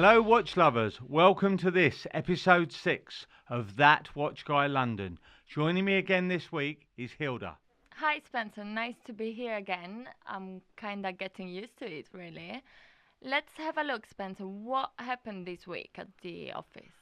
Hello, watch lovers. Welcome to this episode 6 of That Watch Guy London. Joining me again this week is Hilda. Hi Spencer, nice to be here again. I'm kinda getting used to it, really. Let's have a look, Spencer. What happened this week at the office?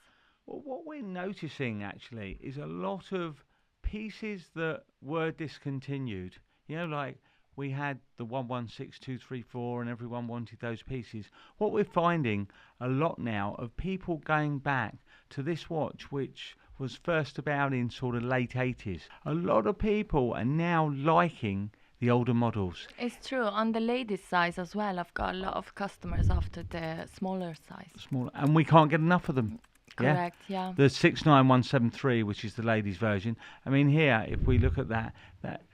Well, what we're noticing actually is a lot of pieces that were discontinued. You know, like we had the 116234 and everyone wanted those pieces. What we're finding a lot now of people going back to this watch, which was first about in sort of late 80s. A lot of people are now liking the older models. It's true, on the ladies' size as well. I've got a lot of customers after the smaller size. Smaller, and we can't get enough of them. Correct, yeah. The 69173, which is the ladies' version. I mean, here, if we look at that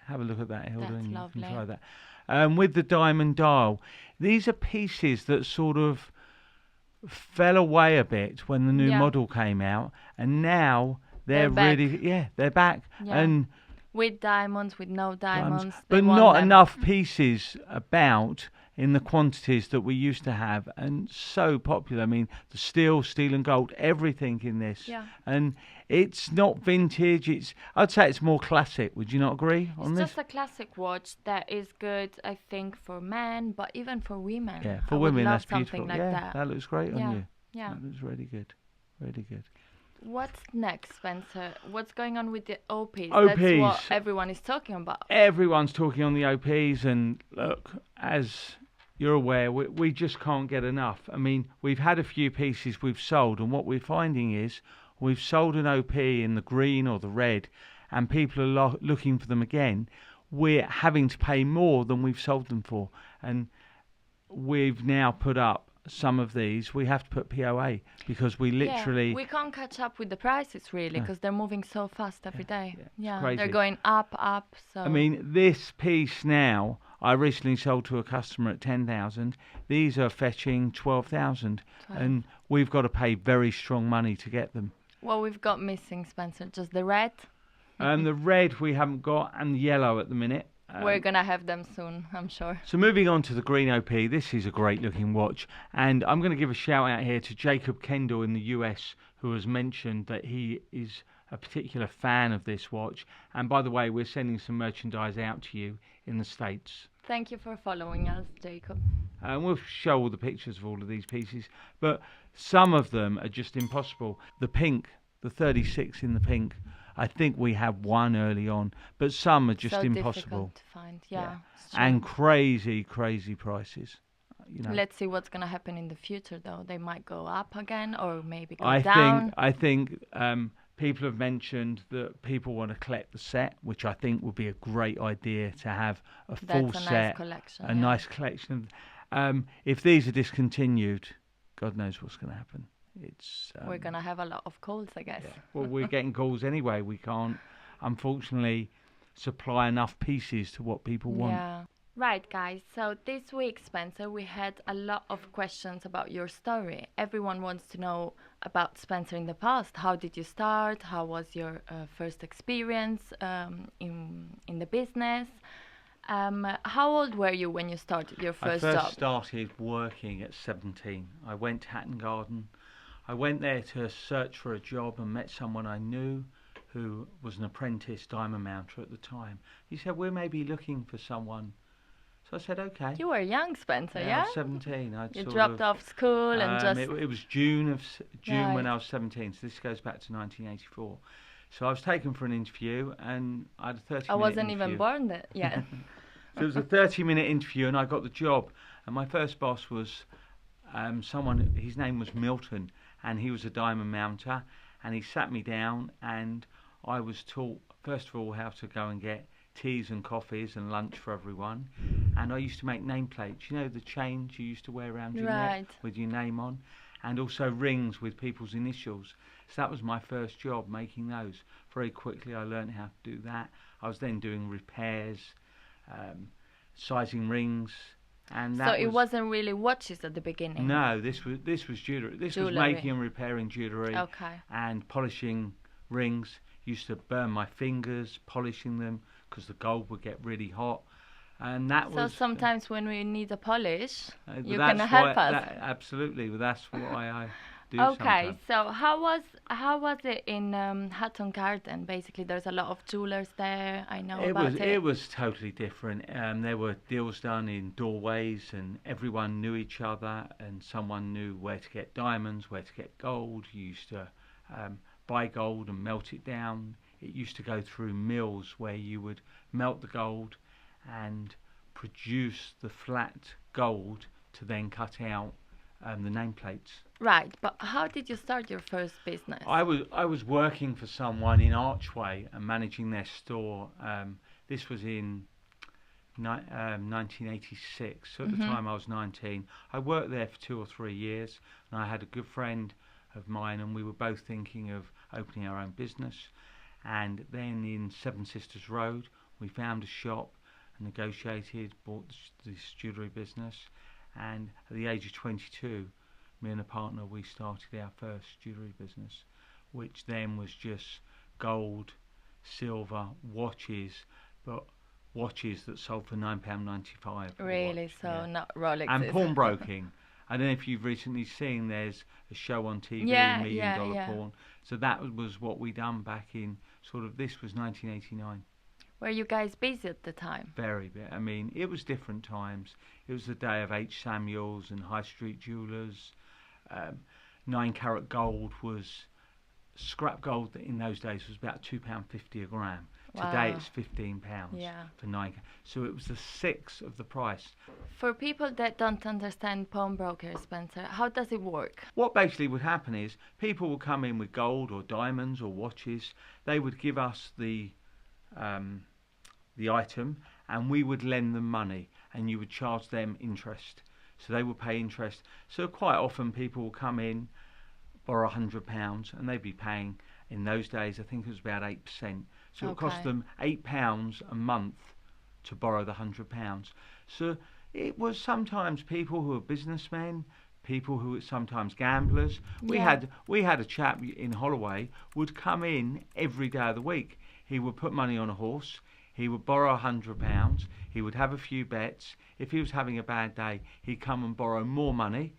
have a look at that, Hilda, That's and you lovely. can try that. With the diamond dial, these are pieces that sort of fell away a bit when the new model came out, and now they're really, they're back. Yeah. And with diamonds, with no diamonds. but not enough pieces about in the quantities that we used to have, and so popular. I mean, the steel and gold, everything in this. Yeah. And it's not vintage. I'd say it's more classic. Would you not agree on this? It's just a classic watch that is good, I think, for men, but even for women. Yeah, for I women, would love that's beautiful. something like yeah, that. looks great on you. Yeah. That looks really good. Really good. What's next, Spencer? What's going on with the OPs? OPs. That's what everyone is talking about. Everyone's talking on the OPs, and look, as you're aware, we just can't get enough. I mean, we've had a few pieces we've sold, and what we're finding is we've sold an OP in the green or the red, and people are looking for them again. We're having to pay more than we've sold them for, and we've now put up some of these. We have to put POA because we literally... we can't catch up with the prices, really, because they're moving so fast every day. Yeah, crazy. They're going up, so... I mean, this piece now, I recently sold to a customer at 10,000. These are fetching 12,000, and we've got to pay very strong money to get them. Well, we've got missing, Spencer, just the red. The red we haven't got, and the yellow at the minute. We're going to have them soon, I'm sure. So moving on to the green OP, this is a great looking watch, and I'm going to give a shout out here to Jacob Kendall in the US, who has mentioned that he is a particular fan of this watch. And by the way, we're sending some merchandise out to you in the States. Thank you for following us, Jacob. And we'll show all the pictures of all of these pieces, but some of them are just impossible. The pink, the 36 in the pink, I think we have one early on, but some are just impossible. Difficult to find, yeah. And crazy prices. You know. Let's see what's going to happen in the future, though. They might go up again, or maybe go down. I think people have mentioned that people want to collect the set, which I think would be a great idea to have a full set, nice collection, nice collection. If these are discontinued, God knows what's going to happen. We're going to have a lot of calls, I guess. Yeah. Well, we're getting calls anyway. We can't, unfortunately, supply enough pieces to what people want. Yeah. Right, guys. So this week, Spencer, we had a lot of questions about your story. Everyone wants to know about Spencer in the past. How did you start? How was your first experience in the business? How old were you when you started your first job? I first started working at 17. I went to Hatton Garden. I went there to search for a job and met someone I knew who was an apprentice diamond mounter at the time. He said, we're maybe looking for someone. So I said, okay. You were young, Spencer, yeah? I was 17. You dropped off school and just... It was June when I was 17, so this goes back to 1984. So I was taken for an interview, and I had a 30-minute interview. I wasn't even born yet. So it was a 30-minute interview, and I got the job. And my first boss was someone, his name was Milton, and he was a diamond mounter, and he sat me down, and I was taught, first of all, how to go and get teas and coffees and lunch for everyone. And I used to make nameplates, you know, the chains you used to wear around your neck with your name on, and also rings with people's initials. So that was my first job, making those. Very quickly I learned how to do that. I was then doing repairs, sizing rings. And that it wasn't really watches at the beginning? No, this was jewellery. This was making and repairing jewellery and polishing rings. Used to burn my fingers polishing them because the gold would get really hot. And that So was sometimes when we need a polish, you can that's help us. absolutely. Well, that's why I do Okay, sometimes. so how was it in Hatton Garden? Basically, there's a lot of jewelers there. I know about It it. was totally different. There were deals done in doorways, and everyone knew each other, and someone knew where to get diamonds, where to get gold. You used to buy gold and melt it down. It used to go through mills where you would melt the gold and produce the flat gold to then cut out the nameplates. Right, but how did you start your first business? I was working for someone in Archway and managing their store. This was in 1986. So at the time I was 19. I worked there for 2 or 3 years, and I had a good friend of mine, and we were both thinking of opening our own business. And then in Seven Sisters Road, we found a shop and negotiated, bought this jewellery business. And at the age of 22, me and a partner, we started our first jewellery business, which then was just gold, silver, watches, but watches that sold for £9.95. Really? So not Rolexes. And pawnbroking. I don't know if you've recently seen, there's a show on TV, Yeah, Million yeah, Dollar yeah. Pawn. So that was what we done back in this was 1989. Were you guys busy at the time? Very bit. I mean, it was different times. It was the day of H. Samuels and High Street Jewellers. 9 carat gold was scrap gold in those days was about £2.50 a gram. Today Wow. it's £15 Yeah. for 9. So it was a sixth of the price. For people that don't understand pawnbrokers, Spencer, how does it work? What basically would happen is people would come in with gold or diamonds or watches. They would give us the item, and we would lend them money, and you would charge them interest. So they would pay interest. So quite often people will come in, borrow £100, and they'd be paying, in those days I think it was about 8%. So it cost Okay. them £8 a month to borrow the £100. So it was sometimes people who were businessmen, people who were sometimes gamblers. Yeah. We had a chap in Holloway would come in every day of the week. He would put money on a horse. He would borrow £100. He would have a few bets. If he was having a bad day, he'd come and borrow more money.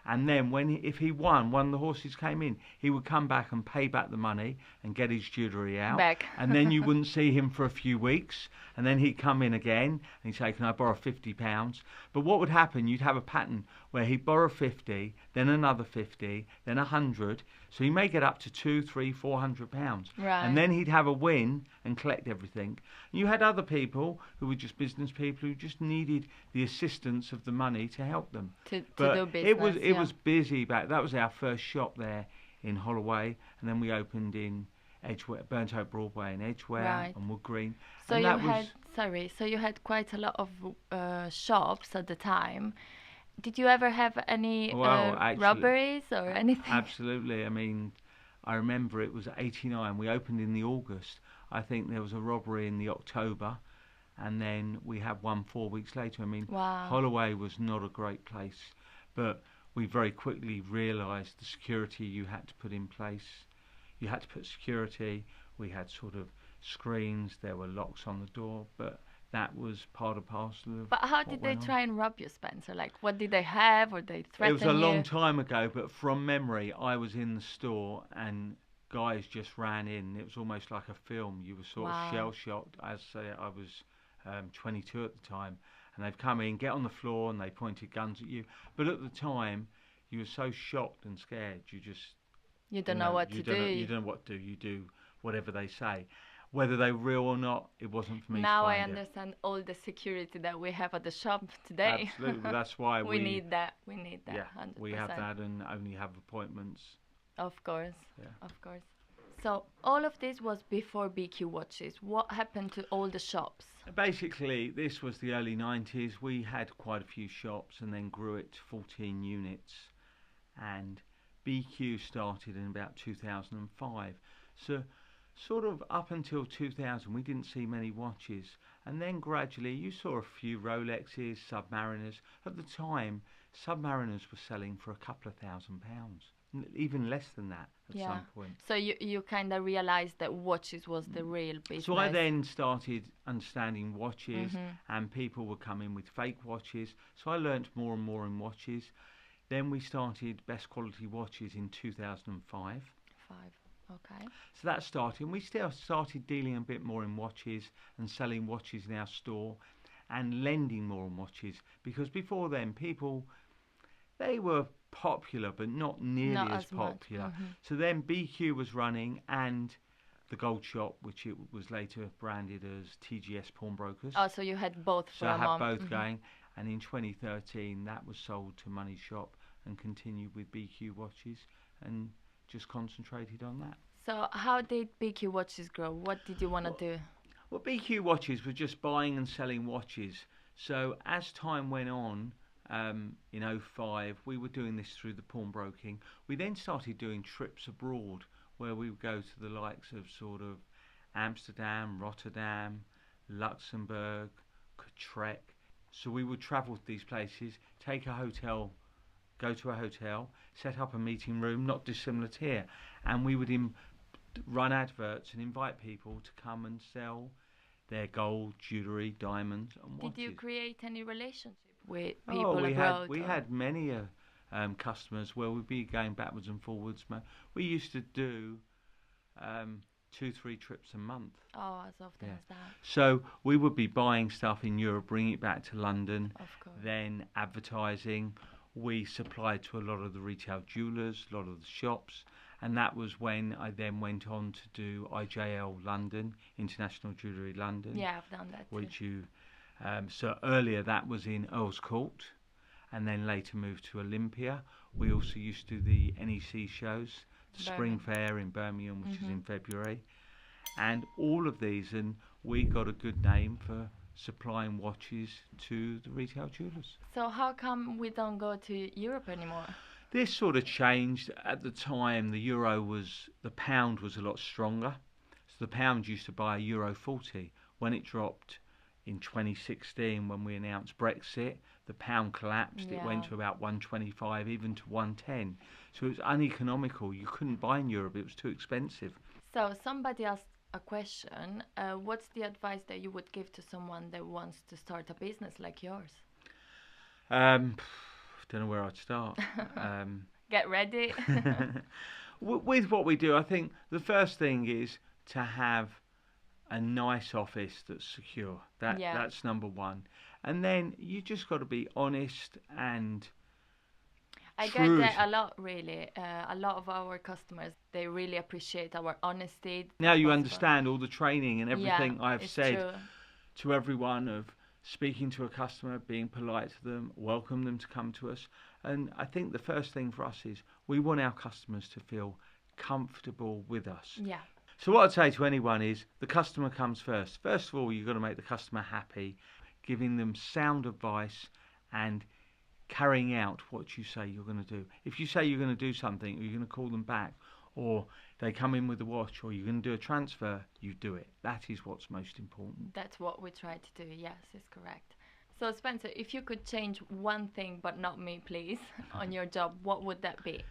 And then if he won, one of the horses came in, he would come back and pay back the money and get his jewellery out. Back. And then you wouldn't see him for a few weeks. And then he'd come in again and he'd say, can I borrow £50? But what would happen, you'd have a pattern where he'd borrow 50, then another 50, then 100. So he may get up to £200, £300, £400. Right. And then he'd have a win and collect everything. And you had other people who were just business people who just needed the assistance of the money to help them. To But do business. it was busy back. That was our first shop there in Holloway, and then we opened in Edgware, Burnt Oak Broadway in Edgware Right. and Wood Green. So and you that had so you had quite a lot of shops at the time. Did you ever have any Well, actually- robberies or anything? Absolutely. I mean, I remember it was 89. We opened in the August. I think there was a robbery in the October, and then we had one 4 weeks later. I mean, Wow. Holloway was not a great place, but we very quickly realised the security you had to put in place. You had to put security. We had sort of screens. There were locks on the door, but that was part and parcel of. But how what did they went on. try and rob you, Spencer? Like, what did they have, or they threaten It was a long you? time ago, but from memory, I was in the store and guys just ran in. It was almost like a film. You were sort Wow. of shell shocked. As I say, I was 22 at the time, and they'd come in, get on the floor, and they pointed guns at you. But at the time, you were so shocked and scared. You just You don't know what to do. You don't know what to do. You do whatever they say. Whether they're real or not, it wasn't for me Now to I find it. understand all the security that we have at the shop today. Absolutely. That's why we need that. We need that. Yeah, 100%. we have that and only have appointments. Of course. Yeah. Of course. So all of this was before BQ Watches. What happened to all the shops? Basically, this was the early 90s. We had quite a few shops and then grew it to 14 units. And BQ started in about 2005. So sort of up until 2000, we didn't see many watches. And then gradually, you saw a few Rolexes, Submariners. At the time, Submariners were selling for a couple of £1,000, even less than that at some point. So you kind of realized that watches was the real business. So I then started understanding watches, and people were coming with fake watches. So I learnt more and more in watches. Then we started Best Quality Watches in 2005. Okay. So that started, and we still started dealing a bit more in watches and selling watches in our store and lending more on watches, because before then people, they were popular but not nearly as popular. So then BQ was running, and the Gold Shop, which it was later branded as TGS Pawnbrokers. Oh, so you had both. So I had both going, and in 2013 that was sold to Money Shop and continued with BQ Watches and just concentrated on that. So how did BQ Watches grow? What did you want to do? Well, BQ Watches were just buying and selling watches. So as time went on, in 2005, we were doing this through the pawnbroking. We then started doing trips abroad, where we would go to the likes of sort of Amsterdam, Rotterdam, Luxembourg, Utrecht. So we would travel to these places, take a hotel, go to a hotel, set up a meeting room, not dissimilar to here, and we would run adverts and invite people to come and sell their gold, jewellery, diamonds and watches. Did you create any relationship with people abroad? We had many customers where we'd be going backwards and forwards. We used to do 2-3 trips a month. Oh, as often as that. So we would be buying stuff in Europe, bringing it back to London, Of course. then advertising. We supplied to a lot of the retail jewellers, a lot of the shops, and that was when I then went on to do IJL London, International Jewellery London. Yeah, I've done that too. So earlier that was in Earl's Court, and then later moved to Olympia. We also used to do the NEC shows, the Spring Fair in Birmingham, which is in February, and all of these, and we got a good name for supplying watches to the retail jewellers. So how come we don't go to Europe anymore? This sort of changed. At the time, the pound was a lot stronger. So the pound used to buy €1.40. When it dropped in 2016, when we announced Brexit, the pound collapsed. It went to about 125, even to 110. So it was uneconomical. You couldn't buy in Europe. It was too expensive. So somebody asked a question. What's the advice that you would give to someone that wants to start a business like yours? Don't know where I'd start. Get ready. With what we do, I think the first thing is to have a nice office that's secure. That's number one. And then you just got to be honest and I get that a lot, really. A lot of our customers, they really appreciate our honesty. Now you understand all the training and everything I've said true. To everyone of speaking to a customer, being polite to them, welcome them to come to us. And I think the first thing for us is we want our customers to feel comfortable with us. Yeah. So what I'd say to anyone is the customer comes first. First of all, you've got to make the customer happy, giving them sound advice and carrying out what you say you're going to do. If you say you're going to do something, or you're going to call them back, or they come in with a watch, or you're going to do a transfer, you do it. That is what's most important. That's what we try to do. Yes, it's correct. So Spencer, if you could change one thing, but not me, please, on your job, what would that be?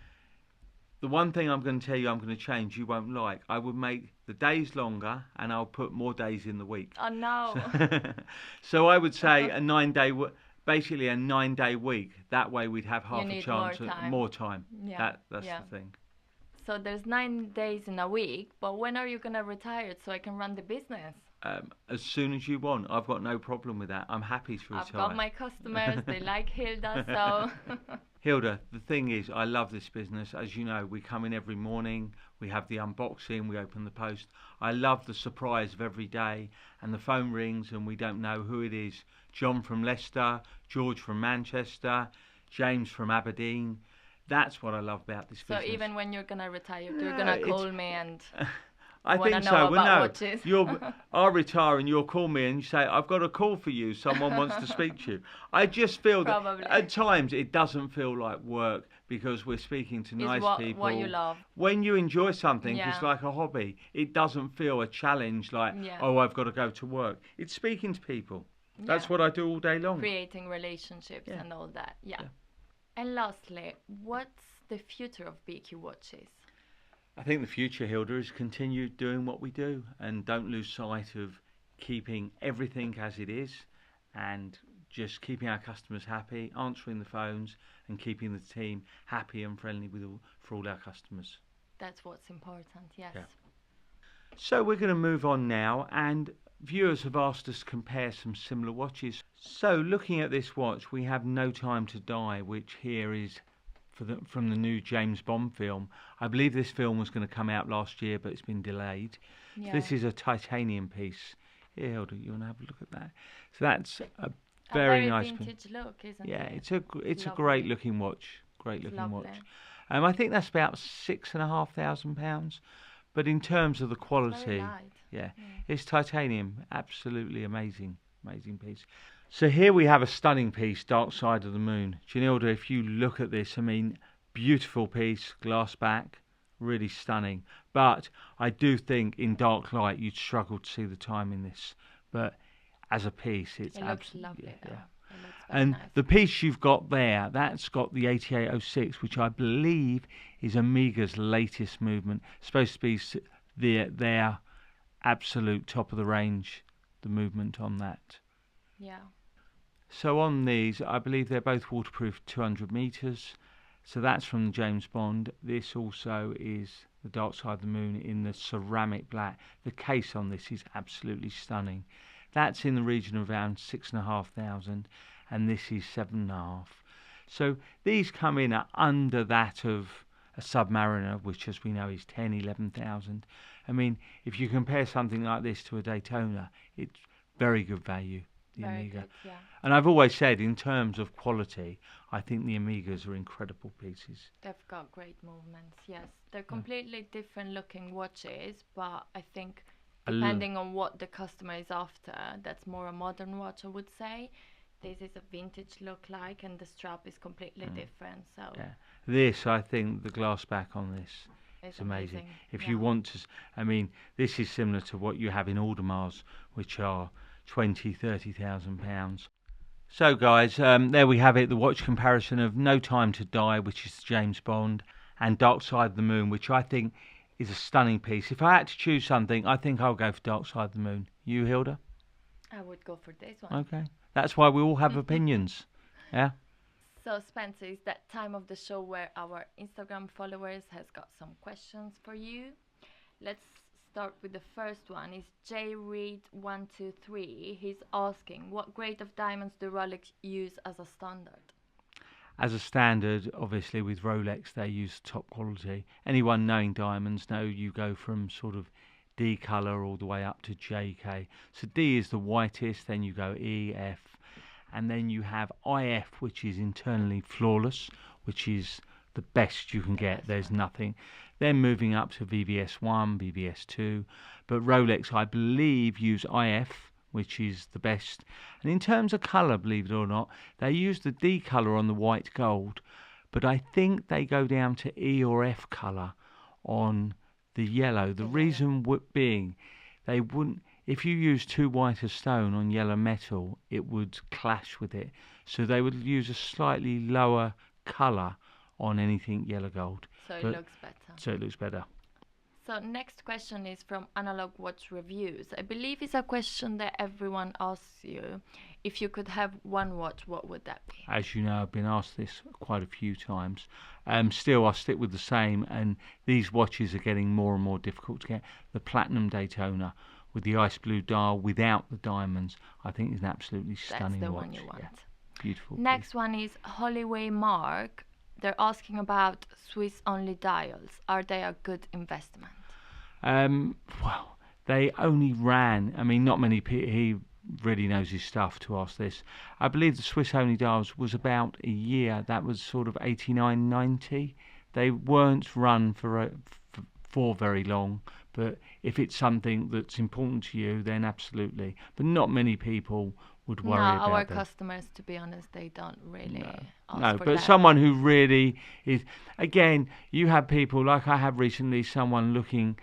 The one thing I'm going to tell you I'm going to change you won't like. I would make the days longer, and I'll put more days in the week. Oh no. So I would say a 9-day basically a 9-day week. That way we'd have half a chance at more time. Yeah. That's the thing. So there's 9 days in a week, but when are you going to retire so I can run the business? As soon as you want. I've got no problem with that. I'm happy to retire. I've got my customers. They like Hilda, so... Hilda, the thing is, I love this business. As you know, we come in every morning, we have the unboxing, we open the post. I love the surprise of every day, and the phone rings and we don't know who it is. John from Leicester, George from Manchester, James from Aberdeen. That's what I love about this business. So even when you're going to retire, you're going to call me and... I think so. Well, no, I'll retire and you'll call me and you say, I've got a call for you. Someone wants to speak to you. I just feel that at times it doesn't feel like work because we're speaking to nice people. What you love. When you enjoy something, it's like a hobby. It doesn't feel a challenge like, oh, I've got to go to work. It's speaking to people. That's what I do all day long. Creating relationships and all that. Yeah. And lastly, what's the future of BQ watches? I think the future, Hilda, is continue doing what we do and don't lose sight of keeping everything as it is and just keeping our customers happy, answering the phones and keeping the team happy and friendly for all our customers. That's what's important, yes. Yeah. So we're going to move on now, and viewers have asked us to compare some similar watches. So looking at this watch, we have No Time to Die, which here is from the new James Bond film. I believe this film was going to come out last year, but it's been delayed. Yeah. So this is a titanium piece. Here, Hilda, you want to have a look at that? So that's a very nice vintage look, isn't yeah, it? it's a great looking watch. Great looking watch. I think that's about £6,500. But in terms of the quality, it's titanium. Absolutely amazing piece. So here we have a stunning piece, Dark Side of the Moon. Jonilda, if you look at this, I mean, beautiful piece, glass back, really stunning. But I do think in dark light you'd struggle to see the time in this. But as a piece, it looks lovely. Yeah. And nice. The piece you've got there, that's got the 8806, which I believe is Omega's latest movement. It's supposed to be their absolute top of the range, the movement on that. Yeah. So on these, I believe they're both waterproof 200 meters. So that's from James Bond. This also is the Dark Side of the Moon in the ceramic black. The case on this is absolutely stunning. That's in the region of around 6,500, and this is 7,500. So these come in at under that of a Submariner, which, as we know, is 10, 11,000. I mean, if you compare something like this to a Daytona, it's very good value. The very Omega. Good, yeah. And I've always said, in terms of quality, I think the Omegas are incredible pieces. They've got great movements, yes. They're completely different looking watches, but I think depending on what the customer is after, that's more a modern watch, I would say. This is a vintage look like, and the strap is completely different. So this, I think, the glass back on this is amazing. If you want to, I mean, this is similar to what you have in Audemars, which are £20,000-30,000. So guys, there we have it, the watch comparison of No Time to Die, which is James Bond, and Dark Side of the Moon, which I think is a stunning piece. If I had to choose something, I think I'll go for Dark Side of the Moon. You, Hilda? I would go for this one. Okay. That's why we all have opinions. Yeah? So Spencer, it's that time of the show where our Instagram followers has got some questions for you. Let's start with the first one. It's JReed123. He's asking, what grade of diamonds do Rolex use as a standard? As a standard, obviously with Rolex they use top quality. Anyone knowing diamonds know you go from sort of D colour all the way up to JK. So D is the whitest, then you go E, F, and then you have IF, which is internally flawless, which is the best you can get. There's nothing. Then moving up to VVS1, VVS2, but Rolex, I believe, use IF, which is the best. And in terms of colour, believe it or not, they use the D colour on the white gold, but I think they go down to E or F colour on the yellow. The reason being, they wouldn't, if you use too white a stone on yellow metal, it would clash with it. So they would use a slightly lower colour on anything yellow gold. So it looks better. So it looks better. So next question is from Analog Watch Reviews. I believe it's a question that everyone asks you. If you could have one watch, what would that be? As you know, I've been asked this quite a few times. Still, I'll stick with the same, and these watches are getting more and more difficult to get. The Platinum Daytona with the ice blue dial without the diamonds, I think is an absolutely stunning watch. That's the one you want. Yeah, beautiful. Next one is Holloway Mark. They're asking about Swiss-only dials. Are they a good investment? Well, they only ran. I mean, not many people. He really knows his stuff to ask this. I believe the Swiss-only dials was about a year. That was sort of 89, 90. They weren't run for very long. But if it's something that's important to you, then absolutely. But not many people would worry about that. No, our customers, to be honest, they don't really ask no, for but that. Someone who really is. Again, you have people like I have recently. Someone looking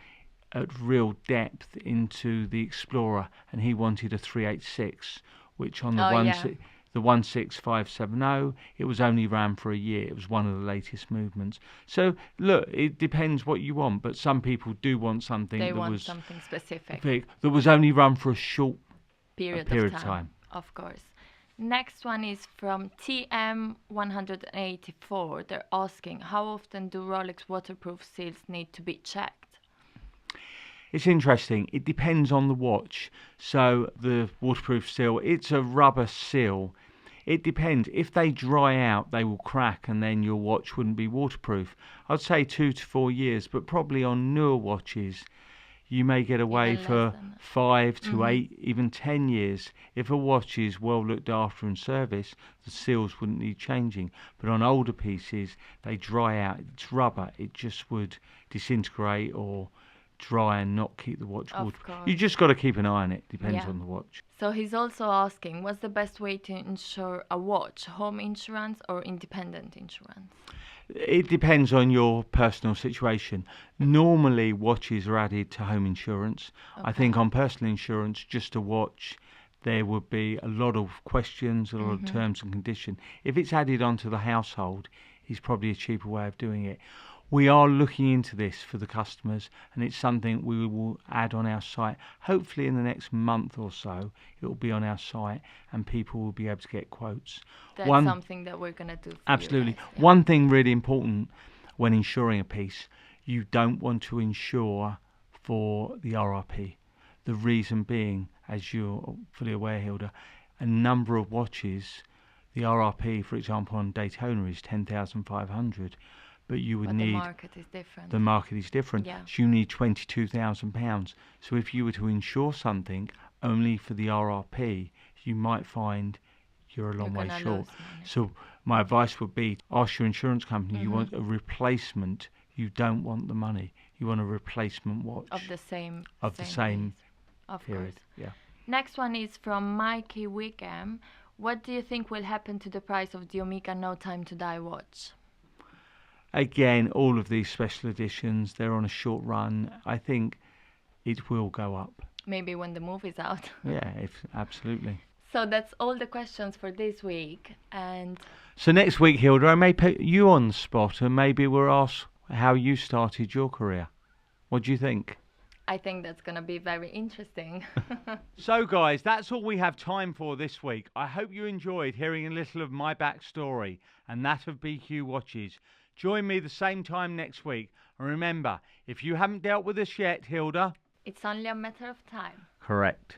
at real depth into the Explorer, and he wanted a 386, which on the the 16570, it was only ran for a year. It was one of the latest movements. So look, it depends what you want, but some people do want something They that want was something specific. that was only run for a short Period period of time. Of course. Next one is from TM184. They're asking, how often do Rolex waterproof seals need to be checked? It's interesting. It depends on the watch. So the waterproof seal, it's a rubber seal. It depends. If they dry out, they will crack and then your watch wouldn't be waterproof. I'd say 2 to 4 years, but probably on newer watches, you may get away Even less for than that. 5 to 8, even 10 years. If a watch is well looked after and serviced, the seals wouldn't need changing. But on older pieces, they dry out. It's rubber. It just would disintegrate or dry and not keep the watch Of waterproof. course. You just got to keep an eye on it. Depends Yeah. on the watch. So he's also asking, what's the best way to insure a watch? Home insurance or independent insurance? It depends on your personal situation. Normally, watches are added to home insurance. I think on personal insurance, just a watch, there would be a lot of questions, a lot of terms and conditions. If it's added onto the household, it's probably a cheaper way of doing it. We are looking into this for the customers, and it's something we will add on our site. Hopefully in the next month or so, it will be on our site and people will be able to get quotes. That's something that we're going to do for Absolutely. you guys, yeah. One thing really important when insuring a piece, you don't want to insure for the RRP. The reason being, as you're fully aware, Hilda, a number of watches, the RRP, for example, on Daytona is 10,500. But you would But need the market is different. the market is different. Yeah. So you need £22,000. So if you were to insure something only for the RRP, you might find you're a long way gonna short. lose money. So my advice would be ask your insurance company. You want a replacement. You don't want the money. You want a replacement watch Of the same same piece. Of period. course. Yeah. Next one is from Mikey Wickham. What do you think will happen to the price of the Omega No Time to Die watch? Again, all of these special editions, they're on a short run. I think it will go up. Maybe when the movie's out. Yeah, absolutely. So that's all the questions for this week. And So next week, Hilda, I may put you on the spot and maybe we'll ask how you started your career. What do you think? I think that's going to be very interesting. So guys, that's all we have time for this week. I hope you enjoyed hearing a little of my backstory and that of BQ Watches. Join me the same time next week. And remember, if you haven't dealt with us yet, Hilda... It's only a matter of time. Correct.